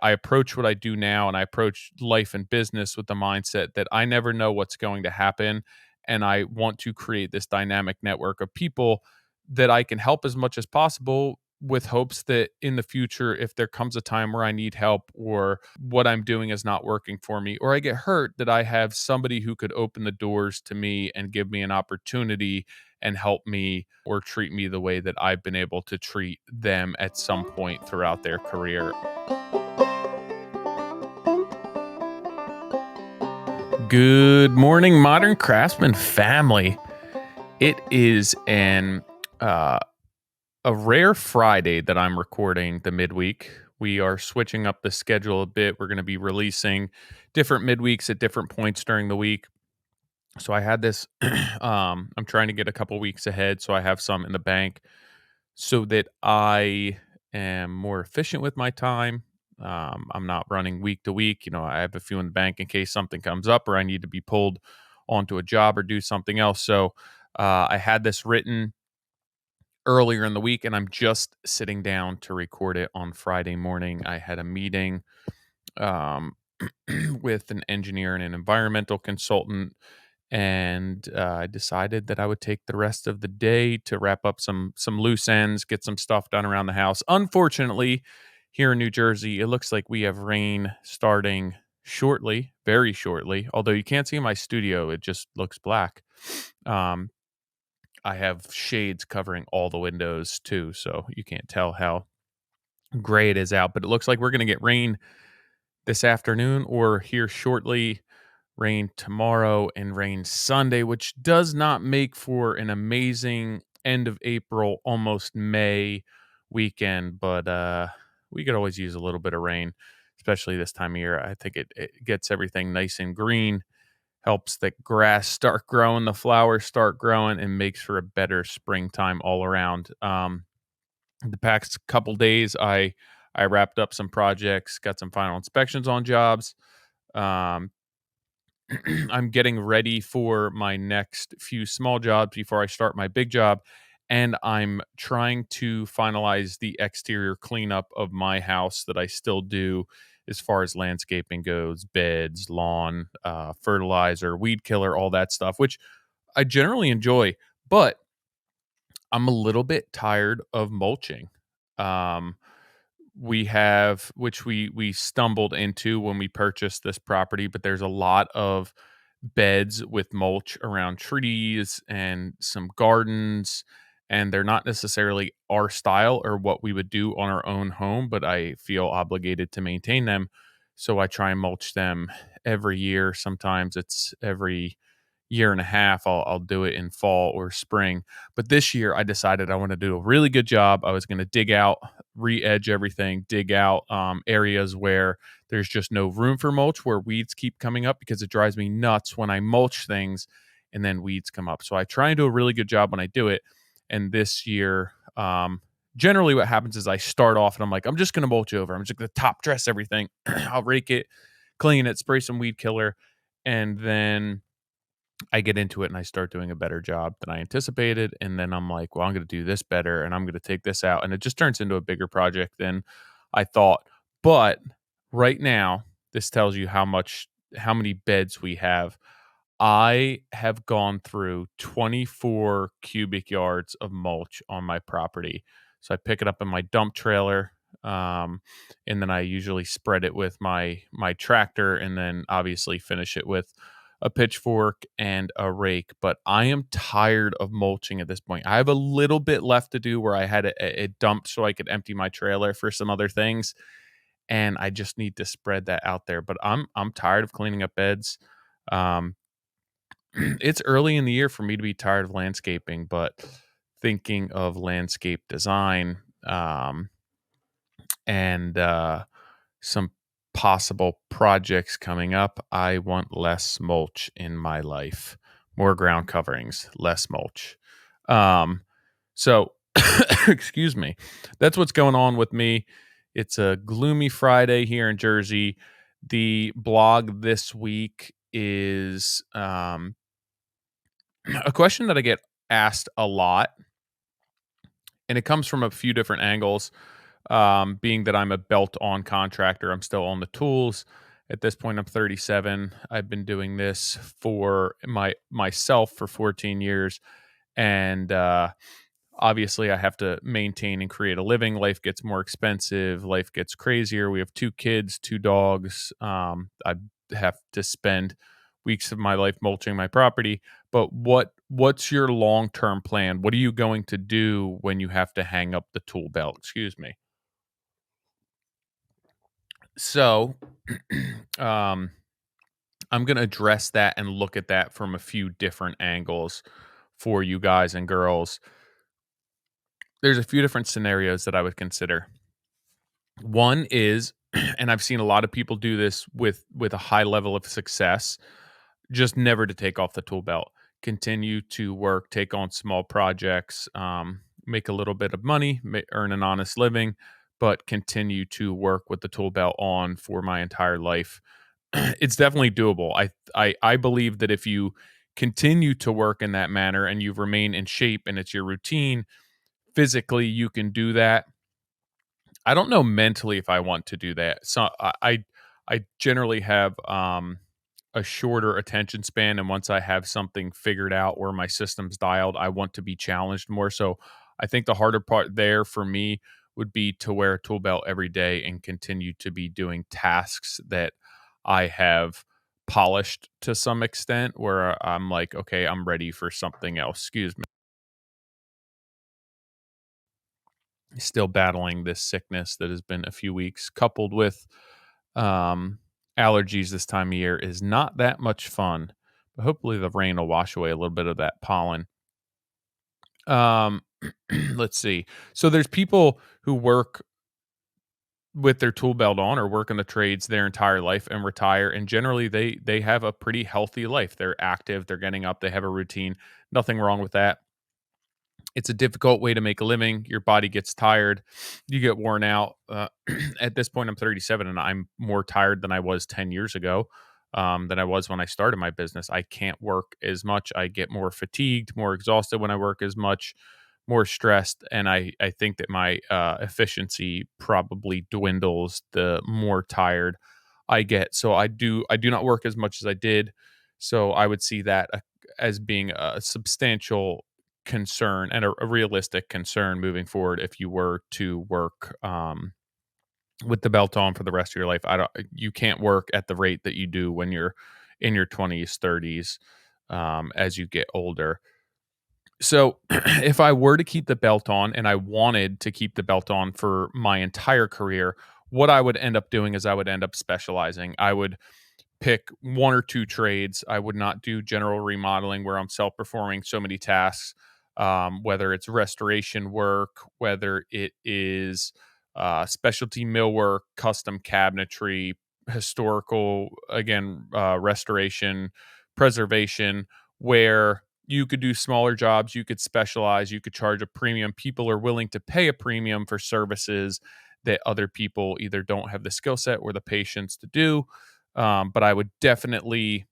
I approach what I do now and I approach life and business with the mindset that I never know what's going to happen. And I want to create this dynamic network of people that I can help as much as possible with hopes that in the future, if there comes a time where I need help or what I'm doing is not working for me or I get hurt, that I have somebody who could open the doors to me and give me an opportunity and help me or treat me the way that I've been able to treat them at some point throughout their career. Good morning, Modern Craftsman family. It is an uh, a rare Friday that I'm recording the midweek. We are switching up the schedule a bit. We're going to be releasing different midweeks at different points during the week. So I had this. I'm trying to get a couple weeks ahead, so I have some in the bank, so that I am more efficient with my time. I'm not running week to week. I have a few in the bank in case something comes up or I need to be pulled onto a job or do something else. So I had this written earlier in the week and I'm just sitting down to record it on Friday morning. I had a meeting um, with an engineer and an environmental consultant, and I decided that I would take the rest of the day to wrap up some loose ends, get some stuff done around the house. Unfortunately, here in New Jersey, it looks like we have rain starting shortly, very shortly. Although you can't see my studio, it just looks black. Um, I have shades covering all the windows too, so you can't tell how gray it is out. But it looks like we're going to get rain this afternoon or here shortly, rain tomorrow and rain Sunday, which does not make for an amazing end of April, almost May weekend. But we could always use a little bit of rain, especially this time of year. I think it gets everything nice and green, helps the grass start growing, the flowers start growing, and makes for a better springtime all around. The past couple days, I wrapped up some projects, got some final inspections on jobs. Um, I'm getting ready for my next few small jobs before I start my big job. And I'm trying to finalize the exterior cleanup of my house that I still do as far as landscaping goes, beds, lawn, fertilizer, weed killer, all that stuff, which I generally enjoy. But I'm a little bit tired of mulching. Um, we have, which we stumbled into when we purchased this property, but there's a lot of beds with mulch around trees and some gardens, and they're not necessarily our style or what we would do on our own home, but I feel obligated to maintain them. So I try and mulch them every year. Sometimes it's every year and a half. I'll do it in fall or spring. But this year I decided I want to do a really good job. I was going to dig out, re-edge everything, dig out areas where there's just no room for mulch, where weeds keep coming up, because it drives me nuts when I mulch things and then weeds come up. So I try and do a really good job when I do it. And this year, generally what happens is I start off and I'm like, I'm just going to mulch over. I'm just going to top dress everything. I'll rake it, clean it, spray some weed killer, and then I get into it and I start doing a better job than I anticipated. And then I'm like, well, I'm going to do this better and I'm going to take this out. And it just turns into a bigger project than I thought. But right now, this tells you how many beds we have. I have gone through 24 cubic yards of mulch on my property. So I pick it up in my dump trailer. And then I usually spread it with my tractor, and then obviously finish it with a pitchfork and a rake. But I am tired of mulching at this point. I have a little bit left to do where I had it dumped so I could empty my trailer for some other things, and I just need to spread that out there. But I'm tired of cleaning up beds. Um, it's early in the year for me to be tired of landscaping, but thinking of landscape design, and some possible projects coming up, I want less mulch in my life, more ground coverings, less mulch. Um, so, excuse me, that's what's going on with me. It's a gloomy Friday here in Jersey. The blog this week is a question that I get asked a lot, and it comes from a few different angles. Being that I'm a belt on contractor, I'm still on the tools. At this point, I'm 37. I've been doing this for myself for 14 years, and obviously I have to maintain and create a living. Life gets more expensive. Life gets crazier. We have two kids, two dogs. I have to spend weeks of my life mulching my property. But what's your long term plan? What are you going to do when you have to hang up the tool belt? Excuse me. So, um, I'm going to address that and look at that from a few different angles for you guys and girls. There's a few different scenarios that I would consider. One is, and I've seen a lot of people do this with a high level of success, just never to take off the tool belt. Continue to work, take on small projects, make a little bit of money, earn an honest living, but continue to work with the tool belt on for my entire life. It's definitely doable. I believe that if you continue to work in that manner and you remain in shape and it's your routine, physically you can do that. I don't know mentally if I want to do that. So I generally have a shorter attention span, and once I have something figured out where my system's dialed, I want to be challenged more. So I think the harder part there for me would be to wear a tool belt every day and continue to be doing tasks that I have polished to some extent where I'm like, okay, I'm ready for something else. Excuse me. Still battling this sickness that has been a few weeks, coupled with um, allergies this time of year is not that much fun. But hopefully, the rain will wash away a little bit of that pollen. Um, let's see. So there's people who work with their tool belt on or work in the trades their entire life and retire, and generally they have a pretty healthy life. They're active, they're getting up, they have a routine. Nothing wrong with that. It's a difficult way to make a living. Your body gets tired, you get worn out. At this point, I'm 37, and I'm more tired than I was 10 years ago, than I was when I started my business. I can't work as much. I get more fatigued, more exhausted when I work as much, more stressed, and I think that my efficiency probably dwindles the more tired I get. So I do not work as much as I did. So I would see that as being a substantial concern and a realistic concern moving forward if you were to work with the belt on for the rest of your life. I don't You can't work at the rate that you do when you're in your 20s, 30s, as you get older. So if I were to keep the belt on and I wanted to keep the belt on for my entire career, what I would end up doing is I would end up specializing. I would pick one or two trades. I would not do general remodeling where I'm self performing so many tasks, whether it's restoration work, whether it is specialty millwork, custom cabinetry, historical, again, restoration, preservation, where you could do smaller jobs, you could specialize, you could charge a premium. People are willing to pay a premium for services that other people either don't have the skill set or the patience to do. But I would definitely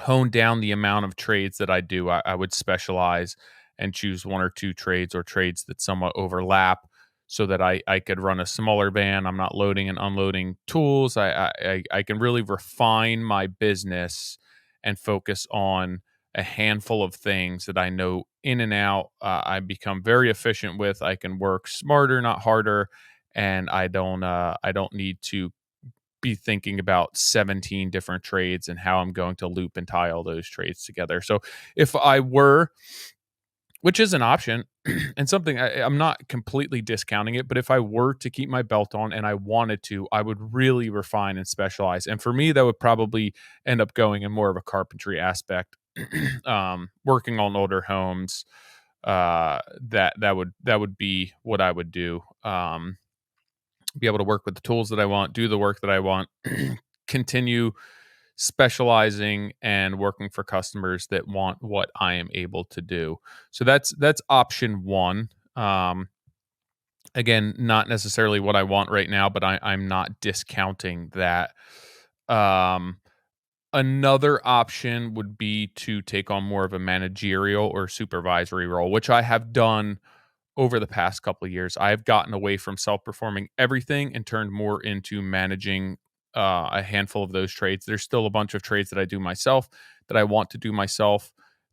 hone down the amount of trades that I do. I would specialize and choose one or two trades or trades that somewhat overlap so that I could run a smaller van. I'm not loading and unloading tools. I can really refine my business and focus on a handful of things that I know in and out. I become very efficient with. I can work smarter, not harder, and I don't need to be thinking about 17 different trades and how I'm going to loop and tie all those trades together. So if I were, which is an option and something I'm not completely discounting it, but if I were to keep my belt on and I wanted to, I would really refine and specialize. And for me, that would probably end up going in more of a carpentry aspect, working on older homes. That would be what I would do. Be able to work with the tools that I want, do the work that I want, continue specializing and working for customers that want what I am able to do. So that's option one. Again, not necessarily what I want right now, but I'm not discounting that. Um, Another option would be to take on more of a managerial or supervisory role, which I have done over the past couple of years. I've gotten away from self-performing everything and turned more into managing a handful of those trades. There's still a bunch of trades that I do myself, that I want to do myself,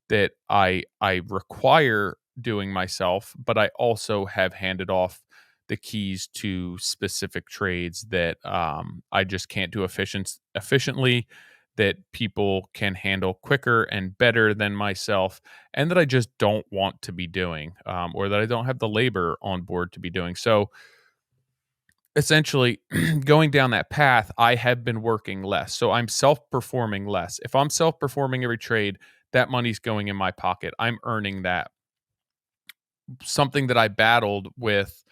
that I require doing myself, but I also have handed off the keys to specific trades that I just can't do efficiently, that people can handle quicker and better than myself, and that I just don't want to be doing, or that I don't have the labor on board to be doing. So essentially, going down that path, I have been working less. So I'm self performing less. If I'm self performing every trade, that money's going in my pocket. I'm earning that. Something that I battled with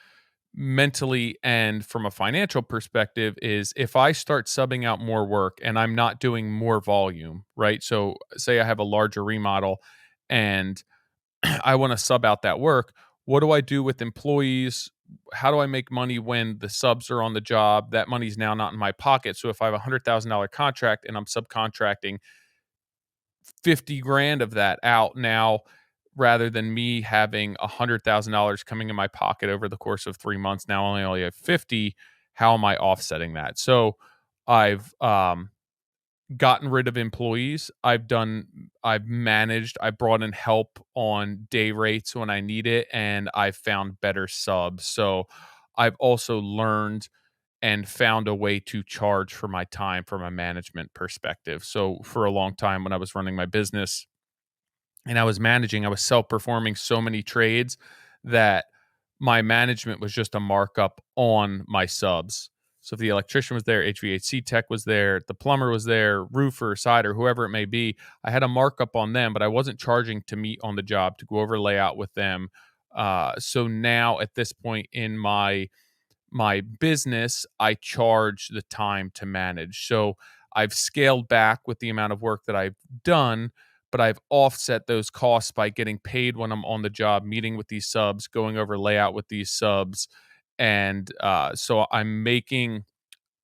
mentally and from a financial perspective is if I start subbing out more work and I'm not doing more volume, right? So, say I have a larger remodel and I want to sub out that work. What do I do with employees? How do I make money when the subs are on the job? That money's now not in my pocket. So, if I have $100,000 contract and I'm subcontracting 50 grand of that out now, rather than me having $100,000 coming in my pocket over the course of 3 months, now I only have 50. How am I offsetting that? So I've gotten rid of employees. I've managed, I brought in help on day rates when I need it, and I've found better subs. So I've also learned and found a way to charge for my time from a management perspective. So for a long time when I was running my business and I was managing, I was self-performing so many trades that my management was just a markup on my subs. So if the electrician was there, HVAC tech was there, the plumber was there, roofer, sider, whoever it may be, I had a markup on them, but I wasn't charging to meet on the job to go over layout with them. So now at this point in my business, I charge the time to manage. So I've scaled back with the amount of work that I've done, but I've offset those costs by getting paid when I'm on the job, meeting with these subs, going over layout with these subs. And so I'm making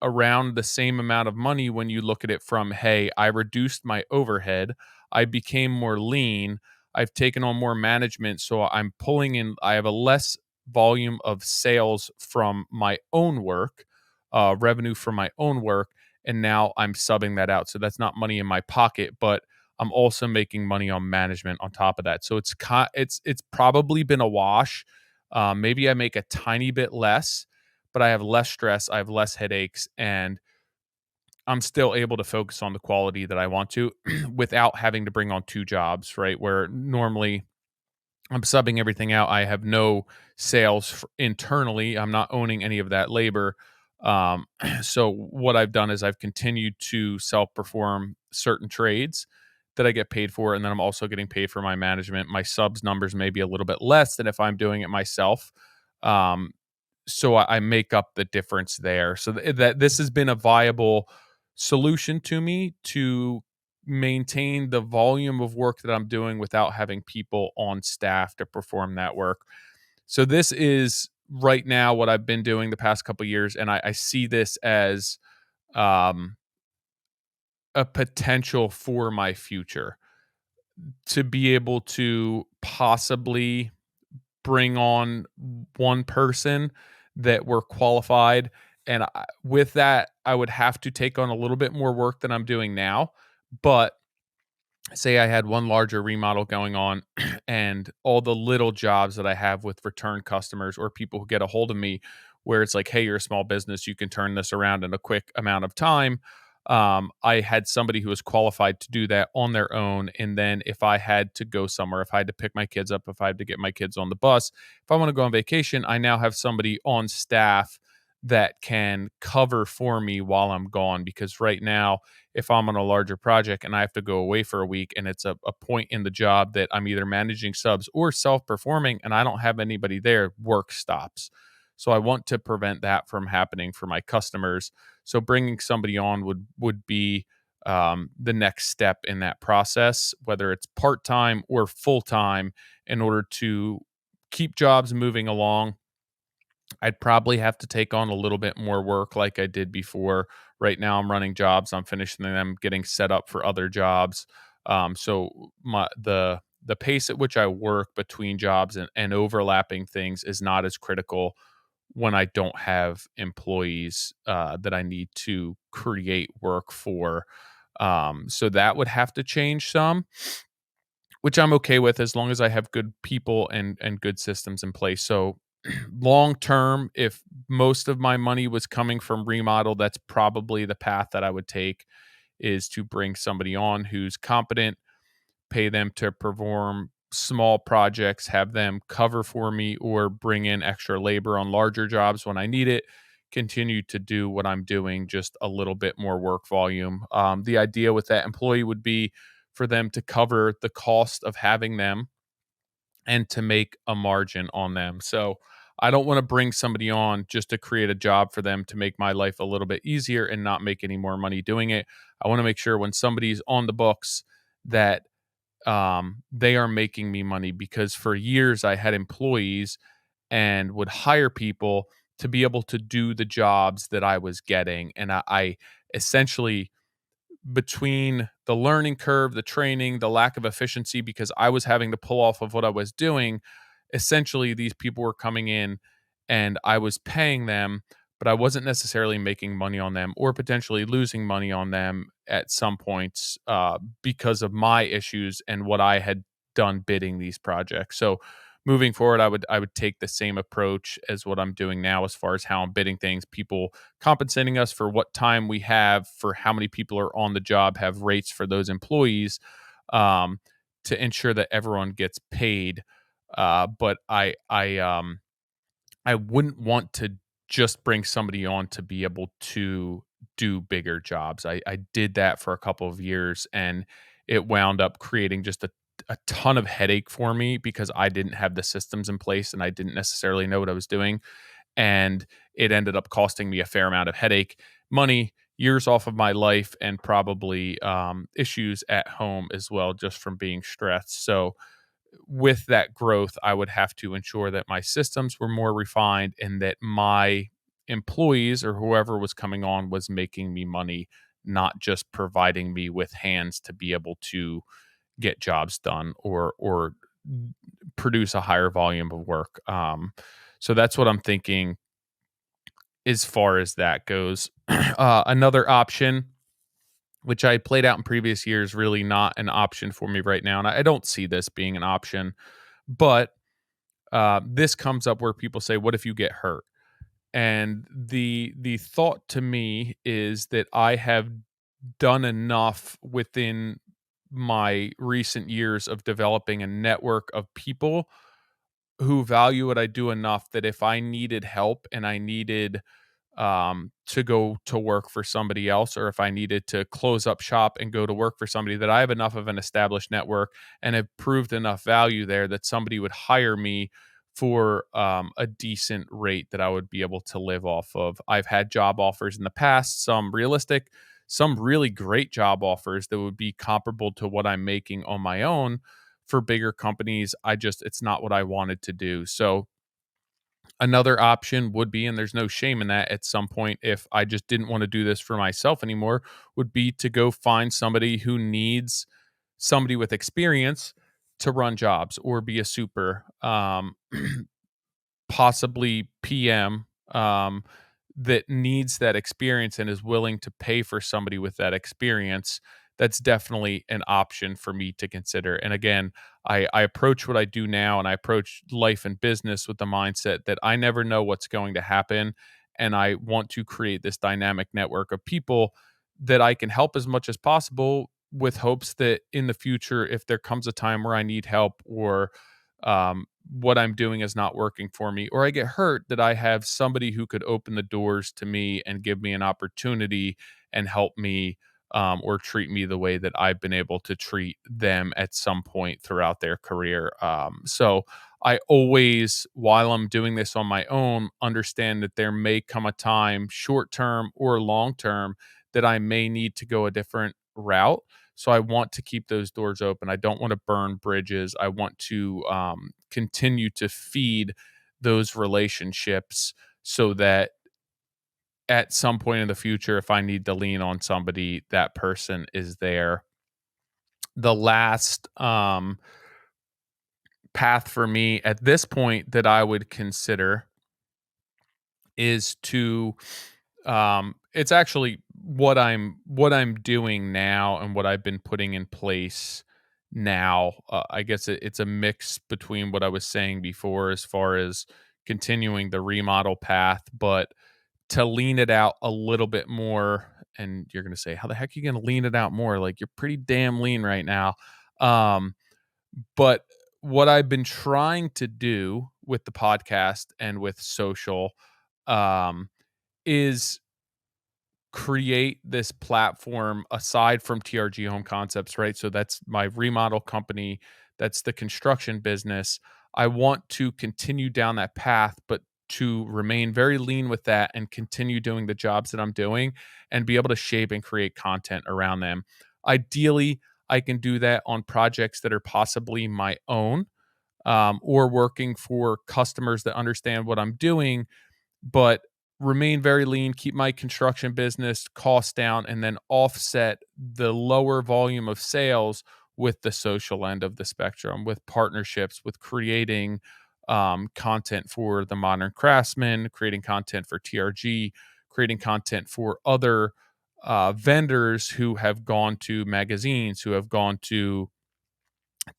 around the same amount of money when you look at it from, hey, I reduced my overhead, I became more lean, I've taken on more management, so I'm pulling in, I have a less volume of sales from my own work, revenue from my own work, and now I'm subbing that out. So that's not money in my pocket, but I'm also making money on management on top of that. So it's probably been a wash. Maybe I make a tiny bit less, but I have less stress, I have less headaches, and I'm still able to focus on the quality that I want to without having to bring on 2 jobs, right? Where normally I'm subbing everything out. I have no sales internally. I'm not owning any of that labor. So what I've done is I've continued to self-perform certain trades that I get paid for, and then I'm also getting paid for my management. My subs numbers may be a little bit less than if I'm doing it myself. Um, so I make up the difference there. So that this has been a viable solution to me to maintain the volume of work that I'm doing without having people on staff to perform that work. So this is right now what I've been doing the past couple of years, and I see this as um, a potential for my future to be able to possibly bring on one person that were qualified. And with that, I would have to take on a little bit more work than I'm doing now. But say I had one larger remodel going on and all the little jobs that I have with return customers or people who get a hold of me where it's like, hey, you're a small business, you can turn this around in a quick amount of time. I had somebody who was qualified to do that on their own. And then if I had to go somewhere, if I had to pick my kids up, if I had to get my kids on the bus, if I want to go on vacation, I now have somebody on staff that can cover for me while I'm gone. Because right now, if I'm on a larger project and I have to go away for a week and it's a point in the job that I'm either managing subs or self performing and I don't have anybody there, work stops. So I want to prevent that from happening for my customers. So bringing somebody on would be the next step in that process, whether it's part time or full time, in order to keep jobs moving along. I'd probably have to take on a little bit more work like I did before. Right now, I'm running jobs, I'm finishing them, getting set up for other jobs. So the pace at which I work between jobs and overlapping things is not as critical when I don't have employees that I need to create work for. So that would have to change some, which I'm okay with as long as I have good people and good systems in place. So long term, if most of my money was coming from remodel, that's probably the path that I would take, is to bring somebody on who's competent, pay them to perform small projects, have them cover for me, or bring in extra labor on larger jobs when I need it. Continue to do what I'm doing, just a little bit more work volume. The idea with that employee would be for them to cover the cost of having them and to make a margin on them. So I don't want to bring somebody on just to create a job for them to make my life a little bit easier and not make any more money doing it. I want to make sure when somebody's on the books that they are making me money, because for years I had employees and would hire people to be able to do the jobs that I was getting. And I essentially, between the learning curve, the training, the lack of efficiency, because I was having to pull off of what I was doing. Essentially, these people were coming in and I was paying them, but I wasn't necessarily making money on them, or potentially losing money on them at some points because of my issues and what I had done bidding these projects. So moving forward, I would take the same approach as what I'm doing now as far as how I'm bidding things. People compensating us for what time we have, for how many people are on the job, have rates for those employees, um, to ensure that everyone gets paid. But I wouldn't want to just bring somebody on to be able to do bigger jobs. I did that for a couple of years and it wound up creating just a ton of headache for me because I didn't have the systems in place and I didn't necessarily know what I was doing. And it ended up costing me a fair amount of headache, money, years off of my life, and probably issues at home as well, just from being stressed. So with that growth, I would have to ensure that my systems were more refined and that my employees or whoever was coming on was making me money, not just providing me with hands to be able to get jobs done or produce a higher volume of work. So that's what I'm thinking as far as that goes. Another option, which I played out in previous years, really not an option for me right now, and I don't see this being an option. But this comes up where people say, "What if you get hurt?" And the thought to me is that I have done enough within my recent years of developing a network of people who value what I do enough that if I needed help and I needed to go to work for somebody else, or if I needed to close up shop and go to work for somebody, that I have enough of an established network and have proved enough value there that somebody would hire me for a decent rate that I would be able to live off of. I've had job offers in the past, some realistic, some really great job offers that would be comparable to what I'm making on my own for bigger companies. It's not what I wanted to do. So another option would be, and there's no shame in that at some point, if I just didn't want to do this for myself anymore, would be to go find somebody who needs somebody with experience to run jobs or be a super. Possibly PM, that needs that experience and is willing to pay for somebody with that experience. That's definitely an option for me to consider. And again, I approach what I do now and I approach life and business with the mindset that I never know what's going to happen. And I want to create this dynamic network of people that I can help as much as possible, with hopes that in the future, if there comes a time where I need help, or what I'm doing is not working for me, or I get hurt, that I have somebody who could open the doors to me and give me an opportunity and help me, or treat me the way that I've been able to treat them at some point throughout their career. So I always, while I'm doing this on my own, understand that there may come a time, short term or long term, that I may need to go a different route. So I want to keep those doors open. I don't want to burn bridges. I want to continue to feed those relationships so that at some point in the future, if I need to lean on somebody, that person is there. The last path for me at this point that I would consider is to it's actually what I'm doing now and what I've been putting in place now. I guess it's a mix between what I was saying before as far as continuing the remodel path, but to lean it out a little bit more. And you're going to say, how the heck are you going to lean it out more? Like, you're pretty damn lean right now. Um, but what I've been trying to do with the podcast and with social, um, is create this platform aside from TRG Home Concepts, right? So that's my remodel company, that's the construction business. I want to continue down that path, but to remain very lean with that and continue doing the jobs that I'm doing and be able to shape and create content around them. Ideally, I can do that on projects that are possibly my own, or working for customers that understand what I'm doing, but remain very lean, keep my construction business costs down, and then offset the lower volume of sales with the social end of the spectrum, with partnerships, with creating content for the Modern Craftsman, creating content for TRG, creating content for other vendors who have gone to magazines, who have gone to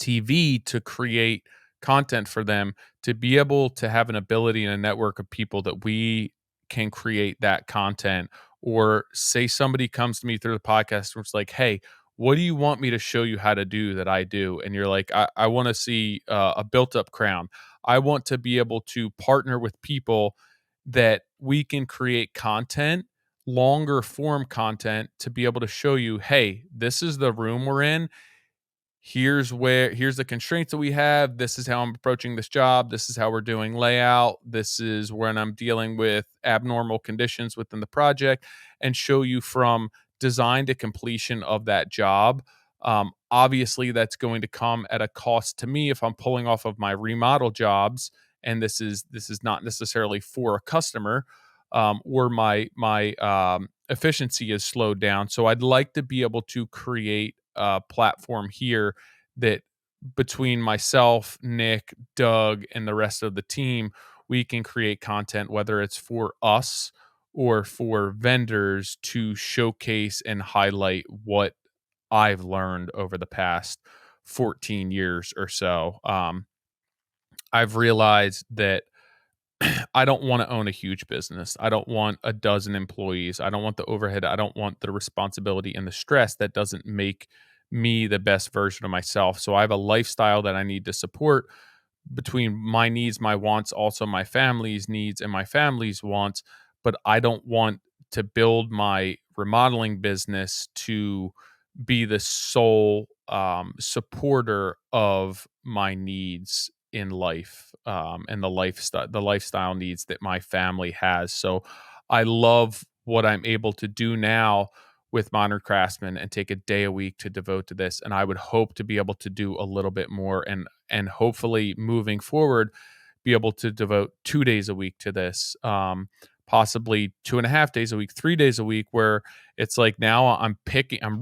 TV to create content for them, to be able to have an ability and a network of people that we can create that content. Or say somebody comes to me through the podcast and it's like, hey, what do you want me to show you how to do that I do? And you're like, I want to see a built up crown. I want to be able to partner with people that we can create content, longer form content, to be able to show you, hey, this is the room we're in, here's the constraints that we have, this is how I'm approaching this job, this is how we're doing layout, this is when I'm dealing with abnormal conditions within the project, and show you from design to completion of that job. Obviously that's going to come at a cost to me if I'm pulling off of my remodel jobs, and this is not necessarily for a customer, or my efficiency is slowed down. So I'd like to be able to create a platform here that, between myself, Nick, Doug, and the rest of the team, we can create content, whether it's for us or for vendors, to showcase and highlight what I've learned over the past 14 years or so. I've realized that I don't want to own a huge business. I don't want a dozen employees. I don't want the overhead. I don't want the responsibility and the stress that doesn't make me the best version of myself. So I have a lifestyle that I need to support, between my needs, my wants, also my family's needs and my family's wants. But I don't want to build my remodeling business to be the sole supporter of my needs in life, and the lifestyle needs that my family has. So I love what I'm able to do now with Modern Craftsman and take a day a week to devote to this. And I would hope to be able to do a little bit more, and hopefully moving forward be able to devote 2 days a week to this, possibly 2.5 days a week, 3 days a week, where it's like now I'm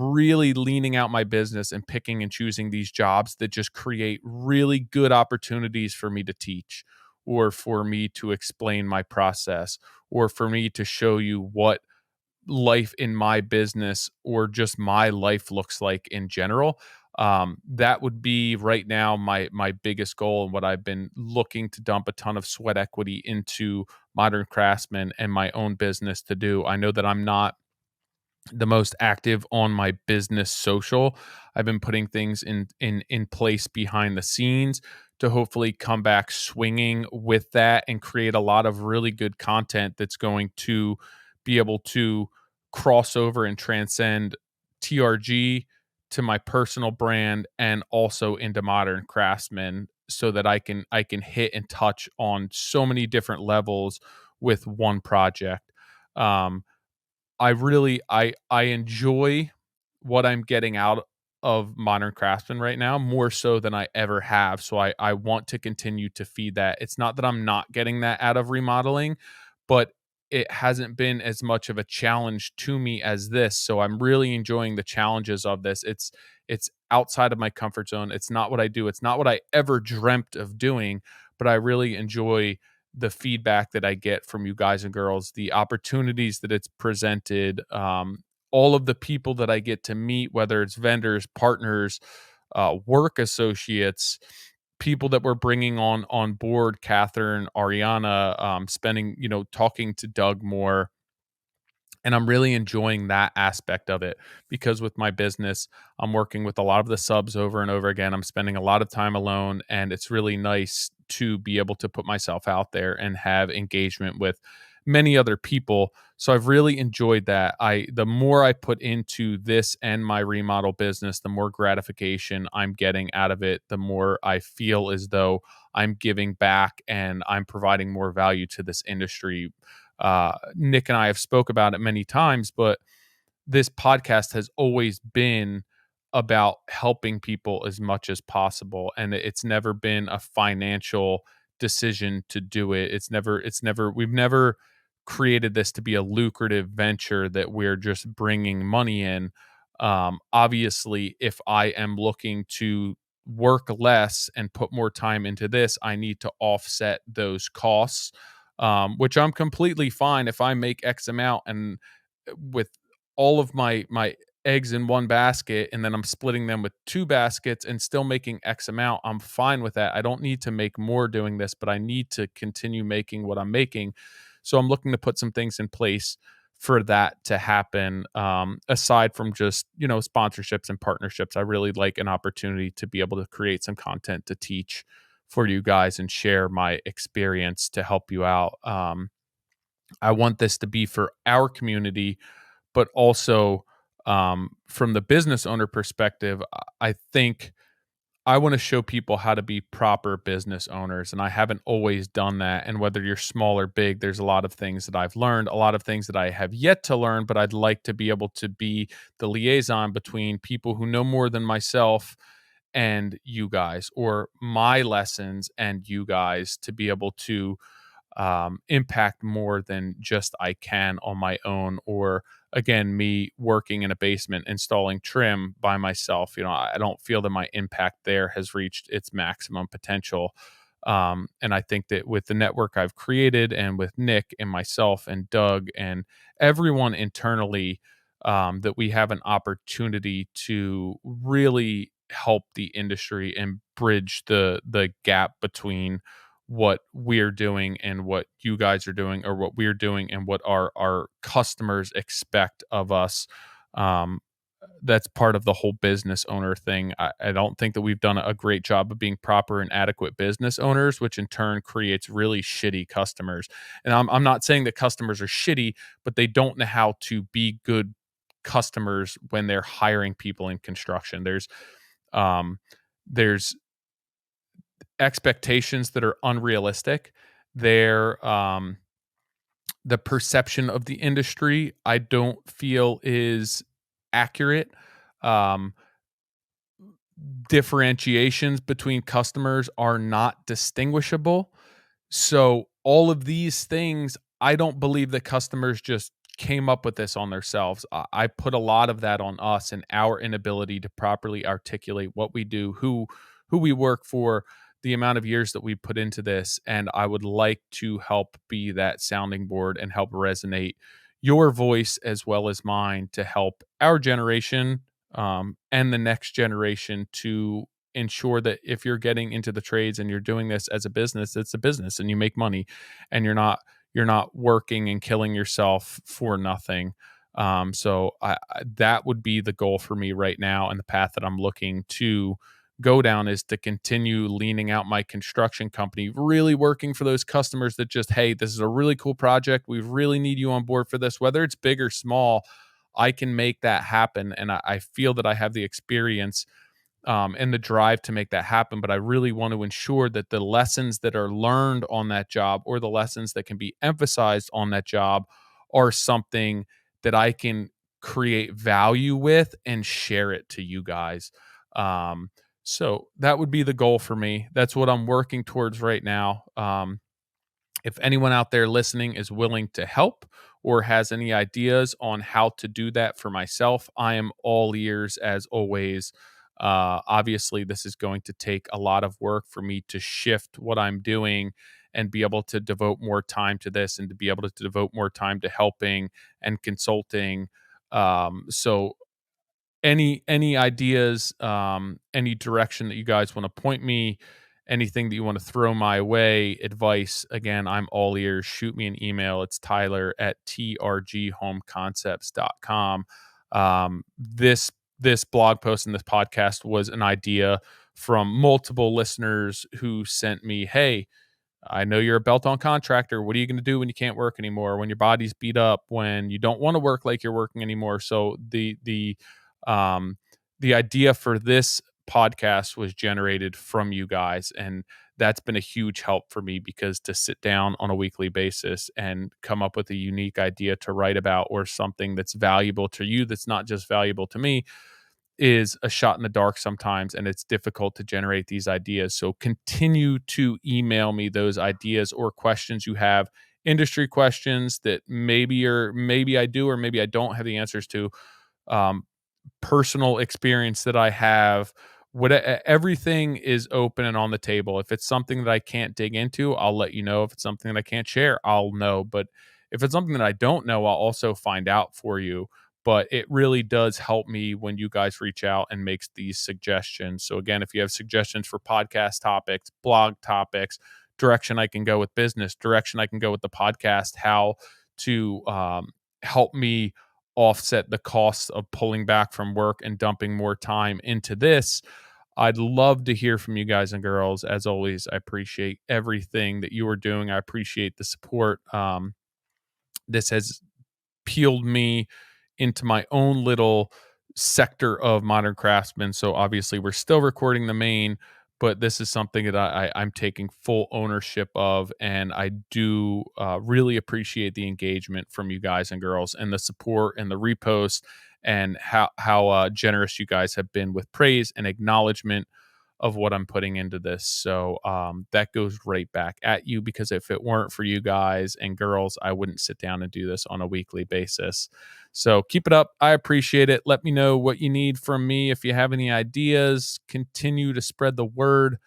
really leaning out my business and picking and choosing these jobs that just create really good opportunities for me to teach, or for me to explain my process, or for me to show you what life in my business or just my life looks like in general. That would be right now my biggest goal, and what I've been looking to dump a ton of sweat equity into Modern Craftsman and my own business to do. I know that I'm not the most active on my business social. I've been putting things in place behind the scenes to hopefully come back swinging with that and create a lot of really good content that's going to be able to cross over and transcend TRG to my personal brand and also into Modern Craftsman, so that I can hit and touch on so many different levels with one project. Um, I enjoy what I'm getting out of Modern Craftsman right now, more so than I ever have. So I want to continue to feed that. It's not that I'm not getting that out of remodeling, but it hasn't been as much of a challenge to me as this. So I'm really enjoying the challenges of this. It's outside of my comfort zone. It's not what I do. It's not what I ever dreamt of doing, but I really enjoy the feedback that I get from you guys and girls, the opportunities that it's presented, all of the people that I get to meet, whether it's vendors, partners, work associates, people that we're bringing on board, Catherine, Ariana, spending, talking to Doug more, and I'm really enjoying that aspect of it because with my business, I'm working with a lot of the subs over and over again. I'm spending a lot of time alone, and it's really nice to be able to put myself out there and have engagement with many other people. So I've really enjoyed that. The more I put into this and my remodel business, the more gratification I'm getting out of it, the more I feel as though I'm giving back and I'm providing more value to this industry. Nick and I have spoke about it many times, but this podcast has always been about helping people as much as possible, and it's never been a financial decision to do it. We've never created this to be a lucrative venture that we're just bringing money in. Obviously, if I am looking to work less and put more time into this, I need to offset those costs, which I'm completely fine if I make X amount and with all of my eggs in one basket and then I'm splitting them with two baskets and still making X amount. I'm fine with that. I don't need to make more doing this, but I need to continue making what I'm making. So I'm looking to put some things in place for that to happen. Aside from just, sponsorships and partnerships, I really like an opportunity to be able to create some content to teach for you guys and share my experience to help you out. I want this to be for our community, but also from the business owner perspective, I think I want to show people how to be proper business owners. And I haven't always done that. And whether you're small or big, there's a lot of things that I've learned, a lot of things that I have yet to learn, but I'd like to be able to be the liaison between people who know more than myself and you guys, or my lessons and you guys, to be able to impact more than just I can on my own, or again, me working in a basement installing trim by myself. I don't feel that my impact there has reached its maximum potential. And I think that with the network I've created and with Nick and myself and Doug and everyone internally, that we have an opportunity to really help the industry and bridge the gap between what we're doing and what you guys are doing, or what we're doing and what our customers expect of us. Um, that's part of the whole business owner thing. I don't think that we've done a great job of being proper and adequate business owners, which in turn creates really shitty customers. And I'm not saying that customers are shitty, but they don't know how to be good customers when they're hiring people in construction. Um, there's expectations that are unrealistic. They're the perception of the industry I don't feel is accurate. Um, Differentiations between customers are not distinguishable. So all of these things, I don't believe that customers just came up with this on themselves. I put a lot of that on us and our inability to properly articulate what we do, who we work for, the amount of years that we put into this. And I would like to help be that sounding board and help resonate your voice as well as mine to help our generation, and the next generation, to ensure that if you're getting into the trades and you're doing this as a business, it's a business and you make money, and you're not working and killing yourself for nothing. So that would be the goal for me right now, and the path that I'm looking to go down is to continue leaning out my construction company, really working for those customers that just, hey, this is a really cool project, we really need you on board for this, whether it's big or small. I can make that happen, and I feel that I have the experience, and the drive to make that happen. But I really want to ensure that the lessons that are learned on that job, or the lessons that can be emphasized on that job, are something that I can create value with and share it to you guys. So that would be the goal for me. That's what I'm working towards right now. If anyone out there listening is willing to help or has any ideas on how to do that for myself, I am all ears as always. Obviously, this is going to take a lot of work for me to shift what I'm doing and be able to devote more time to this and to be able to devote more time to helping and consulting. So any ideas, any direction that you guys want to point me, anything that you want to throw my way, advice, again, I'm all ears. Shoot me an email. It's Tyler at trghomeconcepts.com. This blog post and this podcast was an idea from multiple listeners who sent me, hey, I know you're a belt on contractor. What are you going to do when you can't work anymore? When your body's beat up? When you don't want to work like you're working anymore? So um, the idea for this podcast was generated from you guys, and that's been a huge help for me because to sit down on a weekly basis and come up with a unique idea to write about or something that's valuable to you, that's not just valuable to me, is a shot in the dark sometimes, and it's difficult to generate these ideas. So continue to email me those ideas or questions you have, industry questions that maybe I do or maybe I don't have the answers to, um, personal experience that I have. Everything is open and on the table. If it's something that I can't dig into, I'll let you know. If it's something that I can't share, I'll know. But if it's something that I don't know, I'll also find out for you. But it really does help me when you guys reach out and makes these suggestions. So again, if you have suggestions for podcast topics, blog topics, direction I can go with business, direction I can go with the podcast, how to help me offset the costs of pulling back from work and dumping more time into this, I'd love to hear from you guys and girls. As always, I appreciate everything that you are doing. I appreciate the support. This has peeled me into my own little sector of Modern Craftsman. So obviously, we're still recording the main, but this is something that I'm taking full ownership of, and I do really appreciate the engagement from you guys and girls, and the support and the reposts, and how generous you guys have been with praise and acknowledgement of what I'm putting into this. So that goes right back at you, because if it weren't for you guys and girls, I wouldn't sit down and do this on a weekly basis. So keep it up. I appreciate it. Let me know what you need from me. If you have any ideas, continue to spread the word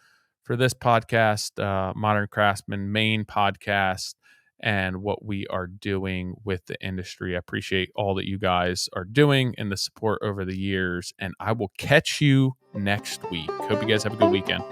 for this podcast, Modern Craftsman main podcast, and what we are doing with the industry. I appreciate all that you guys are doing and the support over the years. And I will catch you next week. Hope you guys have a good weekend.